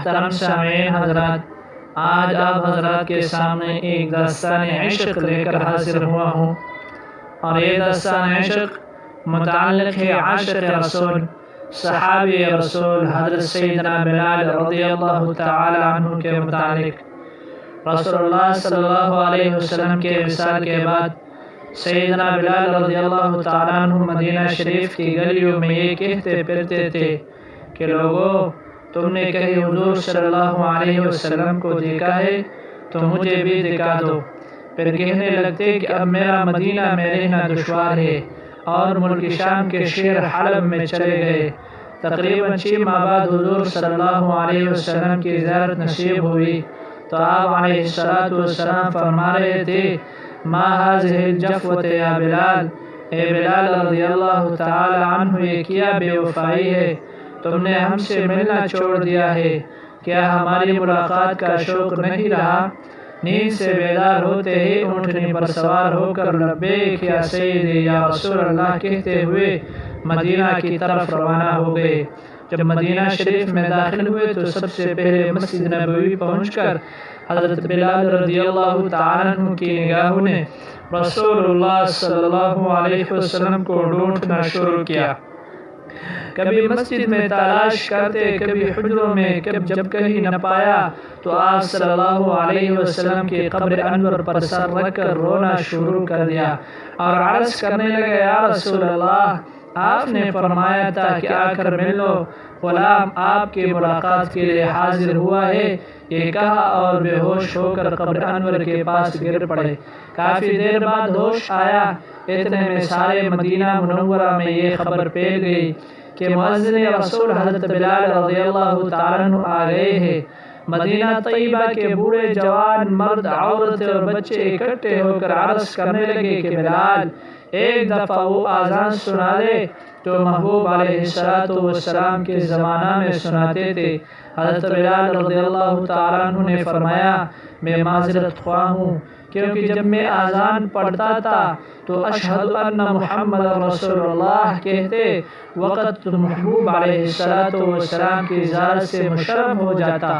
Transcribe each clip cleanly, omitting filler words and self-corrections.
محترم سامعین حضرات، آج آپ حضرات کے سامنے ایک داستان عشق لے کر حاضر ہوا ہوں، اور یہ داستان عشق متعلق ہے عاشق رسول، صحابی رسول حضرت سیدنا بلال رضی اللہ تعالی عنہ کے متعلق۔ رسول اللہ صلی اللہ علیہ وسلم کے وصال کے بعد سیدنا بلال رضی اللہ تعالی عنہ مدینہ شریف کی گلیوں میں یہ کہتے پھرتے تھے کہ لوگوں، تم نے کہیں حضور صلی اللہ علیہ وسلم کو دیکھا ہے تو مجھے بھی دکھا دو۔ پھر کہنے لگتے کہ اب میرا مدینہ میں رہنا دشوار ہے، اور ملک شام کے شہر حلب میں چلے گئے۔ تقریباً 6 ماہ بعد حضور صلی اللہ علیہ وسلم کی زیارت نصیب ہوئی تو آپ علیہ السلام فرما رہے تھے، ما هذه الجفوة یا بلال، اے بلال رضی اللہ تعالی عنہ، یہ کیا بے وفائی ہے، تم نے ہم سے ملنا چھوڑ دیا ہے، کیا ہماری ملاقات کا شوق نہیں رہا؟ نیند سے بیدار ہوتے ہی اونٹنی پر سوار ہو کر لبیک یا سیدی یا رسول اللہ کہتے ہوئے مدینہ کی طرف روانہ ہو گئے۔ جب مدینہ شریف میں داخل ہوئے تو سب سے پہلے مسجد نبوی پہنچ کر حضرت بلال رضی اللہ تعالیٰ عنہ کی نگاہوں نے رسول اللہ صلی اللہ علیہ وسلم کو ڈھونڈنا شروع کیا۔ کبھی مسجد میں تلاش کرتے، کبھی حجروں میں، جب کہیں نہ پایا تو آپ صلی اللہ علیہ وسلم کی قبر انور پر سر رکھ کر رونا شروع کر دیا اور عرض کرنے لگے، یا رسول اللہ، آپ نے فرمایا تھا کہ آ کر مل لو، غلام آپ کی ملاقات کے لیے حاضر ہوا ہے، یہ کہا اور بے ہوش ہو کر قبر انور کے پاس گر پڑے۔ کافی دیر بعد ہوش آیا، اتنے میں سارے مدینہ منورہ میں یہ خبر پھیل گئی کہ مؤذن رسول حضرت بلال رضی اللہ تعالیٰ عنہ آ گئے ہیں۔ مدینہ طیبہ کے بوڑھے جوان، مرد، عورتیں اور بچے اکٹھے ہو کر عرض کرنے لگے کہ بلال، ایک دفعہ وہ آذان سنا دے جو محبوب علیہ السلام کے زمانہ میں سناتے تھے۔ حضرت بلال رضی اللہ تعالیٰ عنہ نے فرمایا، میں معذرت خواہ ہوں، کیونکہ جب میں آذان پڑھتا تھا تو اشہد ان محمد رسول اللہ کہتے وقت محبوب علیہ السلام کی زیارت سے مشرف ہو جاتا،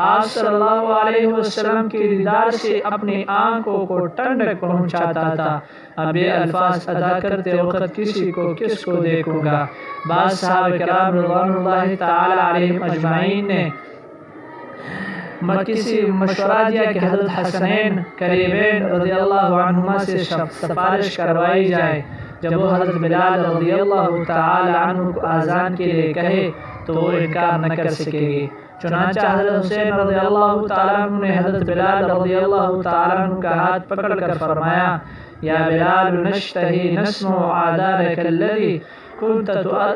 آپ صلی اللہ علیہ وسلم کی دیدار سے اپنی آنکھوں کو ٹھنڈک پہنچاتا تھا۔ اب یہ الفاظ ادا کرتے وقت کسی کو کس کو دیکھوں گا؟ بعض صحابہ کرام رضوان اللہ تعالی علیہم اجمعین نے کسی مشورہ دیا کہ حضرت حسنین قریبین رضی اللہ عنہما سے سفارش کروائی جائے، جب وہ حضرت بلال رضی اللہ تعالی عنہ کو آذان کے لیے کہے تو وہ انکار نہ کر سکے گی۔ چنانچہ حضرت حسین رضی اللہ تعالیٰ عنہ نے حضرت بلال رضی اللہ تعالیٰ عنہ کا ہاتھ پکڑ کر فرمایا، یا بلال نشتہی نسمع آذانک الذی کنت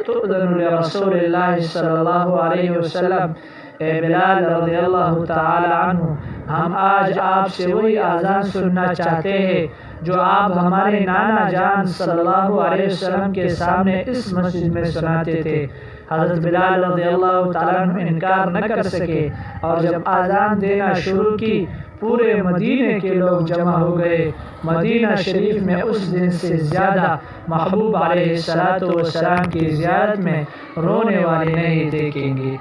تؤذن لرسول اللہ صلی اللہ علیہ وسلم، اے بلال رضی اللہ تعالی عنہ، ہم آج آپ سے وہی آذان سننا چاہتے ہیں جو آپ ہمارے نانا جان صلی اللہ علیہ وسلم کے سامنے اس مسجد میں سناتے تھے۔ حضرت بلال رضی اللہ تعالیٰ عنہ انکار نہ کر سکے، اور جب آذان دینا شروع کی پورے مدینے کے لوگ جمع ہو گئے۔ مدینہ شریف میں اس دن سے زیادہ محبوب علیہ السلام کی زیارت میں رونے والے نہیں دیکھے گئے۔